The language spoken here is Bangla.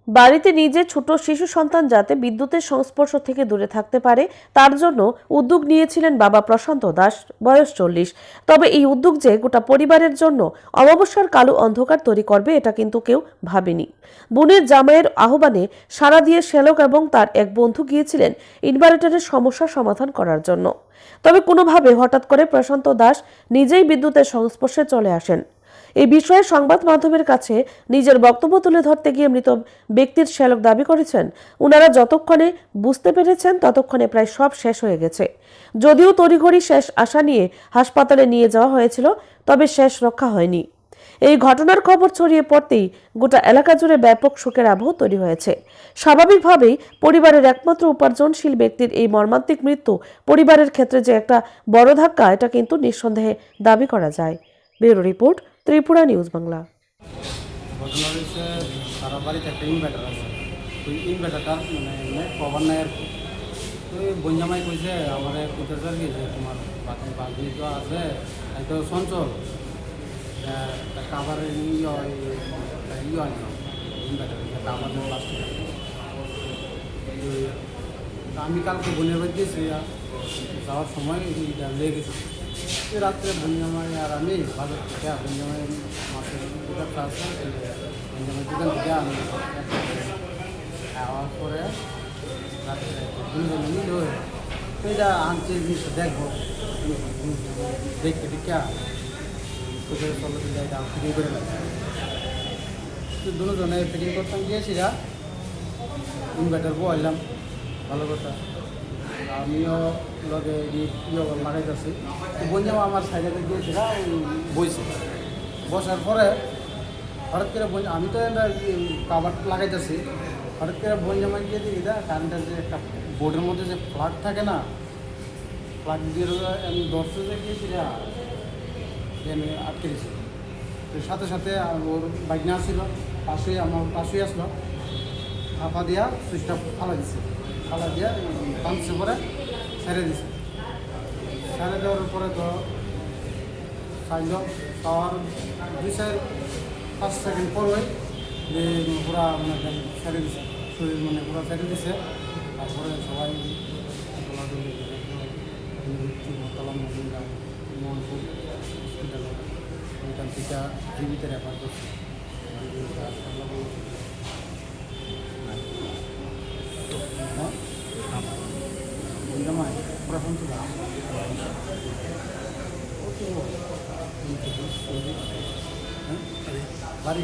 বাড়িতে নিজের ছোট শিশু সন্তান যাতে বিদ্যুতের সংস্পর্শ থেকে দূরে থাকতে পারে তার জন্য উদ্যোগ নিয়েছিলেন বাবা প্রশান্ত দাস, বয়স 40। তবে এই উদ্যোগ যে গোটা পরিবারের জন্য অমাবস্যার কালো অন্ধকার তৈরি করবে এটা কিন্তু কেউ ভাবেনি। বোনের জামাইয়ের আহ্বানে সাড়া দিয়ে শ্যালক এবং তার এক বন্ধু গিয়েছিলেন ইনভার্টারের সমস্যার সমাধান করার জন্য। তবে কোনোভাবে হঠাৎ করে প্রশান্ত দাস নিজেই বিদ্যুতের সংস্পর্শে চলে আসেন। এই বিষয়ে সংবাদ মাধ্যমের কাছে নিজের বক্তব্য তুলে ধরতে গিয়ে মৃত ব্যক্তির শ্যালক দাবি করেছেন, উনারা যতক্ষণে বুঝতে পেরেছেন ততক্ষণে প্রায় সব শেষ হয়ে গেছে। যদিও তড়িঘড়ি শেষ আশা নিয়ে হাসপাতালে নিয়ে যাওয়া হয়েছিল, তবে শেষ রক্ষা হয়নি। এই ঘটনার খবর ছড়িয়ে পড়তেই গোটা এলাকা জুড়ে ব্যাপক শোকের আবহ তৈরি হয়েছে। স্বাভাবিকভাবেই পরিবারের একমাত্র উপার্জনশীল ব্যক্তির এই মর্মান্তিক মৃত্যু পরিবারের ক্ষেত্রে যে একটা বড় ধাক্কা, এটা কিন্তু নিঃসন্দেহে দাবি করা যায়। Bureau report, Tripura news Bangla. ঘটনা হয়েছে সারা বাড়িতে একটা ইনভার্টার আছে। ওই ইনভার্টারটার মানে কভার নাই আর কি। তো ওই বঞ্জামাই কইছে আমার কইতেছে আর কি যে তোমার বাকি তো আছে তো সঞ্চল কাভারের ইনভার্টার কাভার প্লাস্টিক। আমি কালকে বোনের বাড়ি দিয়েছি যাওয়ার সময় লেগে গেছি। রাত্রে বঞ্জামাই আর আমি বাজার থেকে বঞ্জামাই মাছের দোকানটা আছে, বঞ্জামাই দোকান থেকে আমি খাওয়ার পরে রাত্রে দুজন মিলে এটা আনছে জিনিসটা দেখবো দেখতে টিকা কোথায় চলো এটা ফিটিং করে লাগবে। দুজনে ফিটিং করতাম গিয়েছিলা ইনভার্টার বললাম ভালো কথা। আমিও লগে লাগাইতেছি বঞ্জামা আমার সাইডে গিয়েছিলাম বইছে। বসার পরে হঠাৎ করে আমি তো কাভার লাগাইতেছি, হঠাৎ করে বঞ্জামা গিয়ে দিই কারেন্টের যে একটা বোর্ডের মধ্যে যে প্লাগ থাকে না, প্লাগ দিয়ে আমি দর্শে যে গিয়েছিলাম আমি আটকে দিয়েছি। তো সাথে সাথে ওর বাইক না আসছিল, পাশেই আমার পাশেই আসলো, হাফা দিয়া সুইচটা ফালা দিছে, ফালা দিয়া পাঁচশো পরে ছেড়ে দিছে। ছেড়ে দেওয়ার পরে তো খাইল, খাওয়ার 2-5 সেকেন্ড পরে পুরা মানে ছেড়ে দিছে, শরীর মানে পুরা ছেড়ে দিছে। তারপরে সবাই মোহনপুর হসপিটালে ওইখান থেকে জীবিত রেফার করছে। প্রথম ছিল বাড়ি